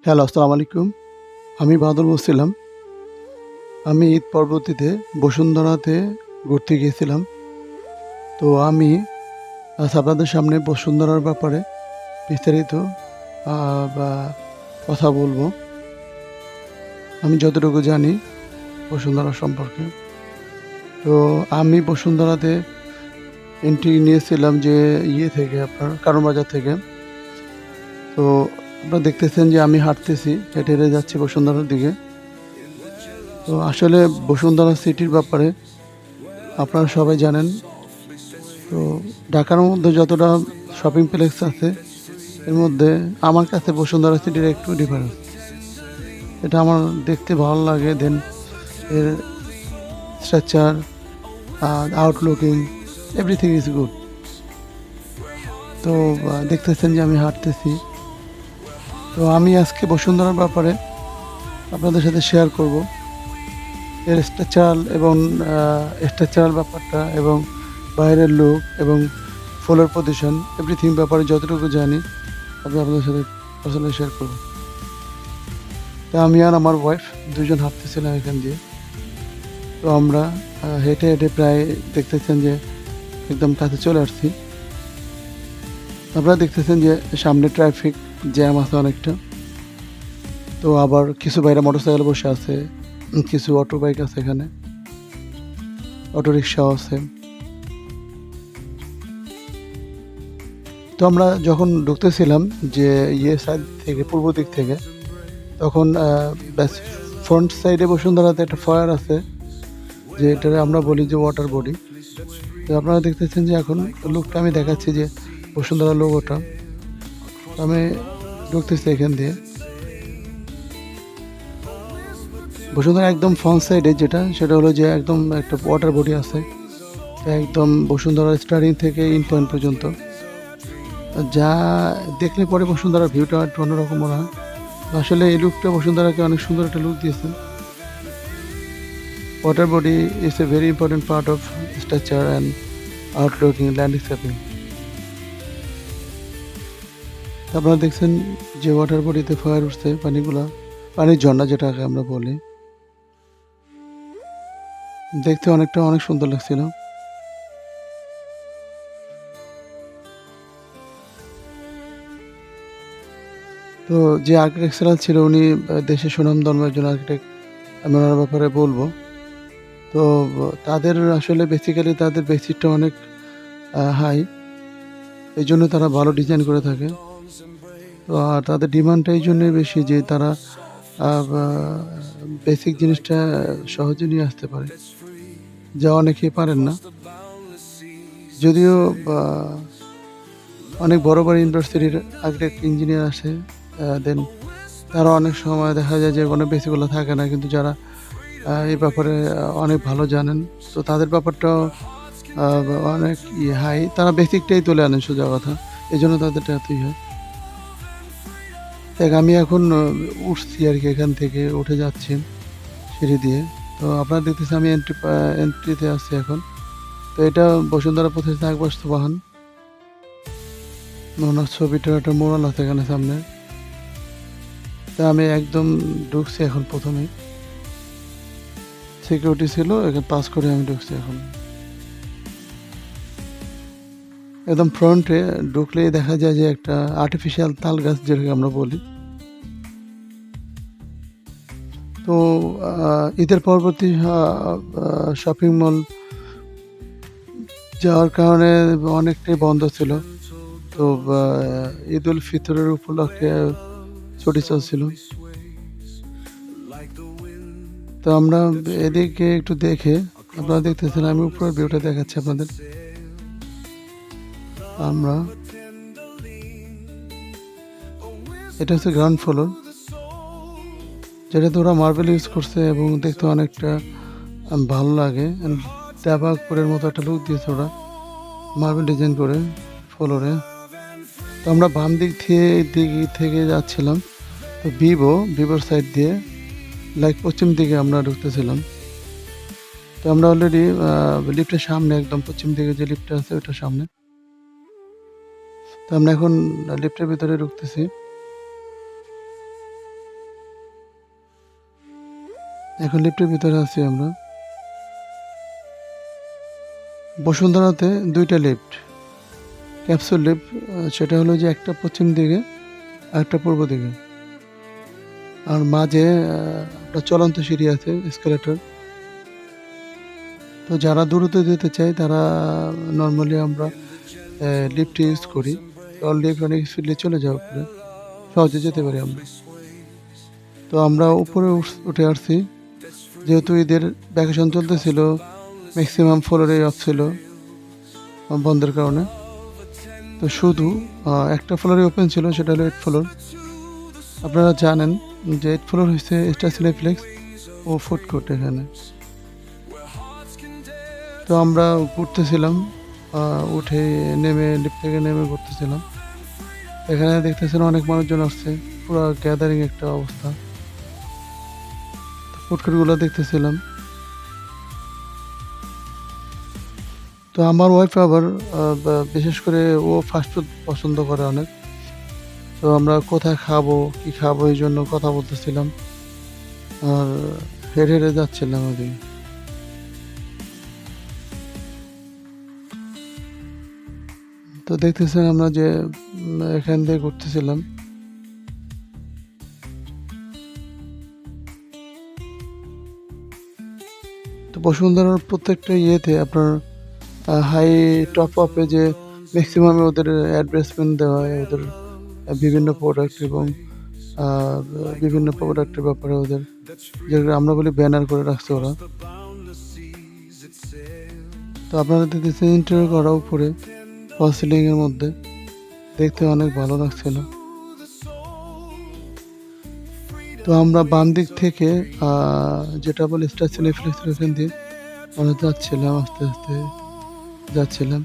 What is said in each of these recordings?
Hello, আসসালামু আলাইকুম। আমি বাদল বলছিলাম। আমি ঈদ পরবর্তীতে বসুন্ধরাতে ঘুরতে গিয়েছিলাম। তো আমি আপনাদের সামনে বসুন্ধরার ব্যাপারে বিস্তারিত আ বা কথা বলব। আমি যতটুকু জানি বসুন্ধরা সম্পর্কে। তো আমি বসুন্ধরাতে এন্ট্রি নিয়েছিলাম যে থেকে আপনার কারণ বাজার থেকে। তো আপনারা দেখতেছেন যে আমি হাঁটতেছি, হেঁটে, হেঁটে যাচ্ছি বসুন্ধরার দিকে। তো আসলে বসুন্ধরা সিটির ব্যাপারে আপনারা সবাই জানেন। তো ঢাকার মধ্যে যতটা শপিং প্লেক্স আছে, এর মধ্যে আমার কাছে বসুন্ধরা সিটির একটু ডিফারেন্স। এটা আমার দেখতে ভালো লাগে। দেন এর স্ট্রাকচার, আউটলুকিং, এভরিথিং ইজ গুড। তো দেখতেছেন যে আমি হাঁটতেছি। তো আমি আজকে বসুন্ধরার ব্যাপারে আপনাদের সাথে শেয়ার করব। এর স্ট্রাকচারাল ব্যাপারটা এবং বাইরের লুক এবং ফ্লোর পজিশন এভরিথিং ব্যাপারে যতটুকু জানি আমি আপনাদের সাথে পার্সোনালি শেয়ার করব। তা আমি আর আমার ওয়াইফ দুজন হাঁটতেছিলাম এখান দিয়ে। তো আমরা হেঁটে, হেঁটে প্রায় দেখতেছেন যে একদম কাছে চলে আসছি। আপনারা দেখতেছেন যে সামনে ট্রাফিক জ্যাম আছে অনেকটা। তো আবার কিছু ভাইরা মোটরসাইকেলে বসে আছে, কিছু অটো বাইক আছে এখানে, অটোরিকশাও আছে। তো আমরা যখন ঢুকতেছিলাম যে সাইড থেকে, পূর্ব দিক থেকে, তখন ব্যাস ফ্রন্ট সাইডে বসুন্ধরাতে একটা ফয়ার আছে, যে এটারে আমরা বলি যে ওয়াটার বডি। তো আপনারা দেখতেছেন যে এখন লুকটা আমি দেখাচ্ছি যে বসুন্ধরা লোগোটা। আমি ঢুকতেছি এখান দিয়ে। বসুন্ধরা একদম ফ্রন্ট সাইডে সেটা হলো যে একদম একটা ওয়াটার বডি আছে, একদম বসুন্ধরা স্টার্টিং থেকে ইন পয়েন্ট পর্যন্ত। যা দেখলে পরে বসুন্ধরার ভিউটা একটু অন্যরকম মনে হয়। আসলে এই লুকটা বসুন্ধরাকে অনেক সুন্দর একটা লুক দিয়েছে। Water body is a very important part of structure and আউটলুকিং landscaping. আপনারা দেখছেন যে ওয়াটার বডিতে ফায়ার উঠছে, পানির ঝর্ণা যেটাকে আমরা বলি। দেখতে অনেক সুন্দর লাগছিল। তো যে আর্কিটেকচারাল ছিল উনি দেশের সুনামধন্য একজন আর্কিটেক্ট। আমি ওনার ব্যাপারে বলবো। তো তাদের আসলে বেসিক্যালি তাদের বেসিকটা অনেক হাই। এইজন্য তারা ভালো ডিজাইন করে থাকে। তো আর তাদের ডিমান্ডটা এই জন্যই বেশি যে তারা বা বেসিক জিনিসটা সহজে নিয়ে আসতে পারে, যা অনেকেই পারেন না। যদিও বা অনেক বড় ইউনিভার্সিটির আর্কিটেক্ট ইঞ্জিনিয়ার আসে, দেন তারা অনেক সময় দেখা যায় যে অনেক বেসিকগুলো থাকে না। কিন্তু যারা এই ব্যাপারে অনেক ভালো জানেন, তো তাদের ব্যাপারটাও অনেক হাই। তারা বেসিকটাই তুলে আনেন সোজা কথা। এজন্য তাদেরটা এতই হয়। দেখ আমি এখন উঠছি আরকি, এখান থেকে উঠে যাচ্ছি সিঁড়ি দিয়ে। তো আপনারা দেখতেছেন আমি এন্ট্রিতে আছি এখন। তো এটা বসুন্ধরা প্রতিষ্ঠান বাস্তবায়ন। ওনার ছবিটার একটা মোড়াল আছে এখানে সামনে। তা আমি একদম ঢুকছি এখন প্রথমেই। সিকিউরিটি ছিল, এখানে পাস করে আমি ঢুকছি এখন। একদম ফ্রন্টে ঢুকলেই দেখা যায় যে একটা আর্টিফিশিয়াল তাল গাছ যেটাকে আমরা বলি। তো ঈদের পরবর্তী শপিং মল যাওয়ার কারণে অনেকটাই বন্ধ ছিল। তো ঈদুল ফিতরের উপলক্ষে ছুটি চলছিল। তো আমরা এদিকে একটু দেখে, আপনারা দেখতেছেন আমি উপরের ভিউটা দেখাচ্ছি আপনাদের। এটা হচ্ছে গ্রাউন্ড ফ্লোর, যেটাতে ওরা মার্বেল ইউজ করছে এবং দেখতে অনেকটা ভালো লাগে। দেবাকপুরের মতো একটা লুক দিয়েছে ওরা মার্বেল ডিজাইন করে ফ্লোরে। তো আমরা বাম দিক থেকে যাচ্ছিলাম। তো ভিভোর সাইড দিয়ে পশ্চিম দিকে আমরা ঢুকতেছিলাম। তো আমরা অলরেডি লিফটের সামনে, একদম পশ্চিম দিকে যে লিফটটা আছে ওটার সামনে। তো আমরা এখন লিফটের ভিতরে ঢুকতেছি। এখন লিফটের ভিতরে আছি আমরা। বসুন্ধরাতে ২টা লিফট, ক্যাপসুল লিফট। সেটা হলো যে একটা পশ্চিম দিকে আর একটা পূর্ব দিকে। আর মাঝে একটা চলন্ত সিঁড়ি আছে, এসকেলেটর। তো যারা দ্রুত যেতে চায় তারা নরমালি আমরা লিফট ইউজ করি। কারণ লিফট অনেক স্পিডলি চলে যায় উপরে, সহজে যেতে পারি আমরা। তো আমরা উপরে উঠে আসছি। যেহেতু ঈদের ভ্যাকেশন চলতেছিল, ম্যাক্সিমাম ফ্লোরেই অফ ছিল বন্ধের কারণে। তো শুধু একটা ফ্লোরে ওপেন ছিল, সেটা হলো 8 ফ্লোর। আপনারা জানেন যে 8 ফ্লোর হচ্ছে স্টার সিনেপ্লেক্স ও ফুড কোর্ট এখানে। তো আমরা ঘুরতেছিলাম, উঠে নেমে লিফট থেকে নেমে ঘুরতেছিলাম। এখানে দেখতেছেন অনেক মানুষজন আসছে, পুরো গ্যাদারিং একটা অবস্থা। ফুড কোর্টগুলো দেখতেছিলাম। তো আমার ওয়াইফ আবার বিশেষ করে ও ফাস্টফুড পছন্দ করে অনেক। তো আমরা কোথায় খাবো, কি খাবো এই জন্য কথা বলতেছিলাম। আর হেঁটে হেঁটে যাচ্ছিলাম ওদিকে। তো দেখতেছেন আমরা যে এখান দিয়ে ঘুরতেছিলাম। তো বসুন্ধরার প্রত্যেকটা ইয়েতে আপনার হাই টপ আপে যে ম্যাক্সিমামে ওদের অ্যাডভার্টাইজমেন্ট দেওয়া হয়, ওদের বিভিন্ন প্রোডাক্ট এবং বিভিন্ন প্রোডাক্টের ব্যাপারে ওদের, যেগুলো আমরা বলি ব্যানার করে রাখছে ওরা। তো আপনারা দেখতেছেন ইন্টারভিউ করা উপরে ফল সিলিং এর মধ্যে, দেখতে অনেক ভালো লাগছিল। তো আমরা বাম দিক থেকে যেটা বলে স্টার সিনেপ্লেক্সের ওখান দিয়ে আমরা যাচ্ছিলাম, আস্তে আস্তে যাচ্ছিলাম।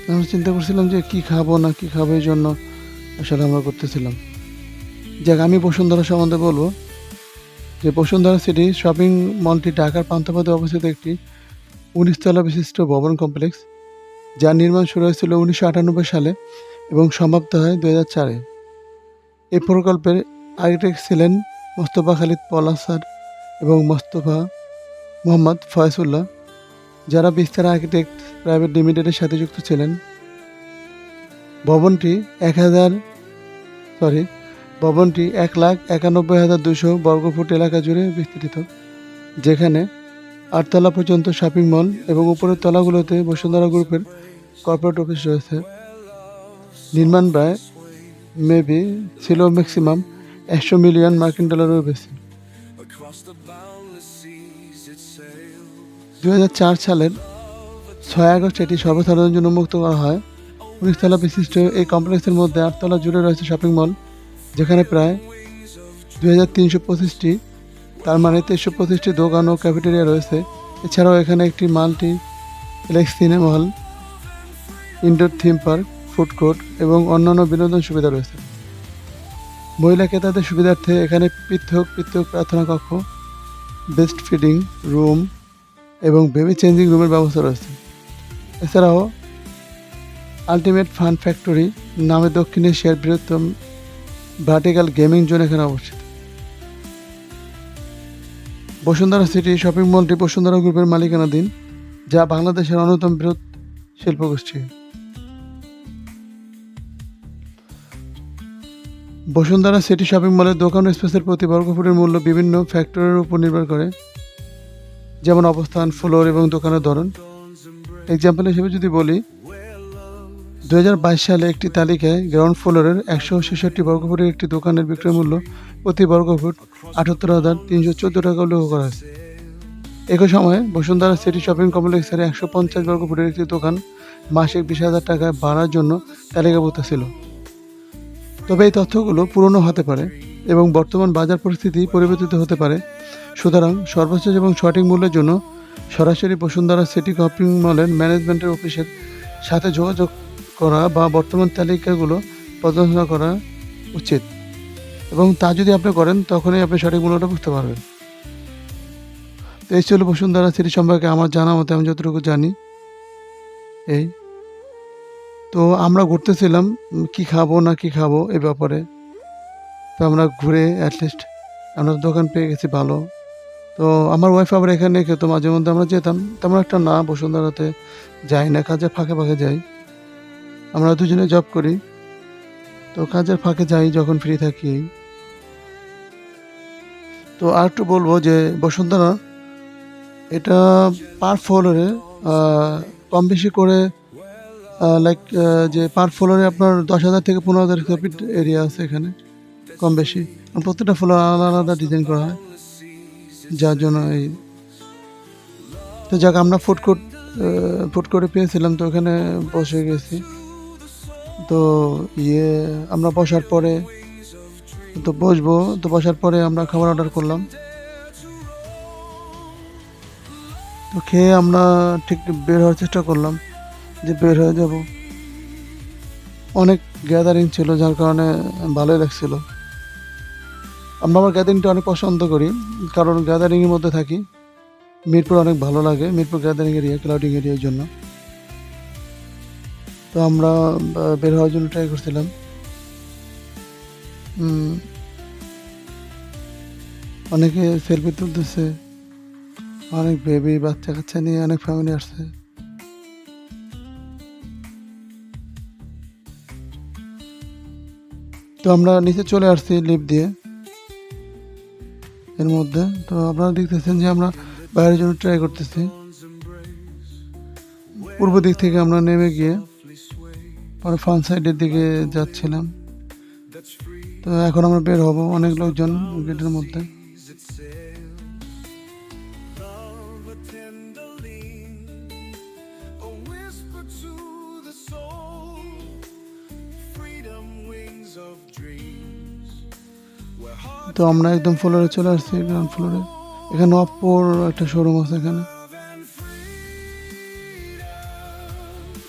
আমরা চিন্তা করছিলাম যে কি খাবো না কি খাবো, এই জন্য আসলে আমরা করতেছিলাম। যাক, আমি বসুন্ধরা সম্বন্ধে বলবো যে বসুন্ধরা সিটি শপিং মলটি ঢাকার পান্থপথে অবস্থিত একটি ১৯ তলা বিশিষ্ট ভবন কমপ্লেক্স, যার নির্মাণ শুরু হয়েছিল ১৯৯৮ সালে এবং সমাপ্ত হয় ২০০৪-এ। এই প্রকল্পের আর্কিটেক্ট ছিলেন মোস্তফা খালিদ পলাসার এবং মোস্তফা মোহাম্মদ ফয়েজউল্লাহ, যারা বিস্তার আর্কিটেক্ট প্রাইভেট লিমিটেডের সাথে যুক্ত ছিলেন। ভবনটি ১,৯১,২০০ বর্গফুট এলাকা জুড়ে বিস্তৃত, যেখানে ৮ তলা পর্যন্ত শপিং মল এবং উপরের তলাগুলোতে বসুন্ধরা গ্রুপের কর্পোরেট অফিস রয়েছে। নির্মাণ ব্যয় মেবি ছিল ম্যাক্সিমাম ১০০ মিলিয়ন মার্কিন ডলারেরও বেশি। ২০০৪ সালের ৬ আগস্ট এটি সর্বসাধারণের জন্য উন্মুক্ত করা হয়। ১৯ তলা বিশিষ্ট এই কমপ্লেক্সের মধ্যে ৮ তলা জুড়ে রয়েছে শপিং মল, যেখানে প্রায় ২,৩২৫টি, তার মানে ৩২৫টি দোকান ও ক্যাফেটেরিয়া রয়েছে। এছাড়াও এখানে একটি multiplex cinema hall, indoor theme park, food court এবং অন্যান্য বিনোদন সুবিধা রয়েছে। মহিলা ক্রেতাদের সুবিধার্থে এখানে পৃথক পৃথক প্রার্থনা কক্ষ, বেস্ট ফিডিং রুম এবং বেবি চেঞ্জিং রুমের ব্যবস্থা রয়েছে। এছাড়াও আলটিমেট ফান ফ্যাক্টরি নামে দক্ষিণ এশিয়ার বৃহত্তম ভার্টিক্যাল গেমিং জোন এখানে অবস্থিত। বসুন্ধরা সিটি শপিং মলটি বসুন্ধরা গ্রুপের মালিকানাধীন, যা বাংলাদেশের অন্যতম বৃহৎ শিল্পগোষ্ঠী। বসুন্ধরা সিটি শপিং মলের দোকান স্পেসের প্রতি বর্গফুটের মূল্য বিভিন্ন ফ্যাক্টরের উপর নির্ভর করে, যেমন অবস্থান, ফ্লোর এবং দোকানের ধরন। এক্সাম্পল হিসেবে যদি বলি, ২০২২ সালে একটি তালিকায় গ্রাউন্ড ফ্লোরের ১৬৬ বর্গফুটের একটি দোকানের বিক্রয় মূল্য প্রতি বর্গফুট ৭৮,৩১৪ টাকা উল্লেখ করা হয়েছে। একই সময়ে বসুন্ধরা সিটি শপিং কমপ্লেক্সের ১৫০ বর্গফুটের একটি দোকান মাসিক ২০,০০০ টাকায় ভাড়ার জন্য তালিকাভুক্ত ছিল। তবে এই তথ্যগুলো পুরনো হতে পারে এবং বর্তমান বাজার পরিস্থিতি পরিবর্তিত হতে পারে। সুতরাং সর্বশেষ এবং সঠিক মূল্যের জন্য সরাসরি বসুন্ধরা সিটি শপিং মলের ম্যানেজমেন্টের অফিসের সাথে যোগাযোগ করা বা বর্তমান তালিকাগুলো পর্যালোচনা করা উচিত, এবং তা যদি আপনি করেন তখনই আপনি সঠিক মূল্যটা বুঝতে পারবেন। তো এই ছিল বসুন্ধরা সিটি সম্পর্কে আমার জানা মতে আমি যতটুকু জানি। এই তো আমরা ঘুরতেছিলাম কি খাবো না কি খাবো এই ব্যাপারে। তো আমরা ঘুরে অ্যাটলিস্ট আমরা দোকান পেয়ে গেছি ভালো। তো আমার ওয়াইফ আবার এখানে খেত মাঝে মধ্যে আমরা যেতাম। তেমন একটা না বসুন্ধরাতে যাই না, কাজের ফাঁকে, ফাঁকে যাই। আমরা দুজনে জব করি। তো কাজের ফাঁকে যাই যখন ফ্রি থাকি। তো আরেকটু বলব যে বসুন্ধরা এটা পার ফ্লোরে আ কম বেশি করে লাইক যে পার ফ্লোরে আপনার ১০,০০০ থেকে ১৫,০০০ স্কয়ার ফিট এরিয়া আছে এখানে কম বেশি। প্রত্যেকটা ফ্লোর আলাদা, আলাদা ডিজাইন করা হয়। যার জন্য তো যাক আমরা ফুড কোর্টে পেয়েছিলাম তো ওখানে বসে গেছি। তো ইয়ে আমরা বসার পরে তো বসবো। তো বসার পরে আমরা খাবার অর্ডার করলাম। তো খেয়ে আমরা ঠিক বের হওয়ার চেষ্টা করলাম যে বের হয়ে যাব। অনেক গ্যাদারিং ছিল যার কারণে ভালোই লাগছিল। আমরা আবার গ্যাদারিংটা অনেক পছন্দ করি। কারণ গ্যাদারিং এর মধ্যে থাকি। মিরপুর অনেক ভালো লাগে। মিরপুর গ্যাদারিং এরিয়া, ক্লাউডিং এরিয়ার জন্য। তো আমরা বের হওয়ার জন্য ট্রাই করছিলাম। উম অনেকে সেলফি তুলতেছে। অনেক বেবি বাচ্চা-কাচ্চা নিয়ে অনেক ফ্যামিলি আসছে। তো আমরা নিচে চলে আসছি লিফট দিয়ে এর মধ্যে। তো আপনারা দেখতেছেন যে আমরা বাইরের জন্য ট্রাই করতেছি। পূর্ব দিক থেকে আমরা নেমে গিয়ে পরে ফ্রন্ট সাইডের দিকে যাচ্ছিলাম। তো এখন আমরা বের হব। অনেক লোকজন গেটের মধ্যে। তো আমরা একদম ফ্লোরে চলে আসছি, গ্রাউন্ড ফ্লোরে। এখানে অপ্পোর একটা শোরুম আছে এখানে।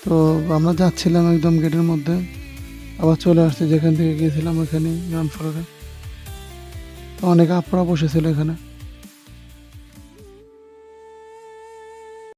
তো আমরা যাচ্ছিলাম একদম গেটের মধ্যে। আবার চলে আসছি যেখান থেকে গিয়েছিলাম ওইখানে গ্রাউন্ড ফ্লোরে। তো অনেক আপুরা বসেছিল এখানে।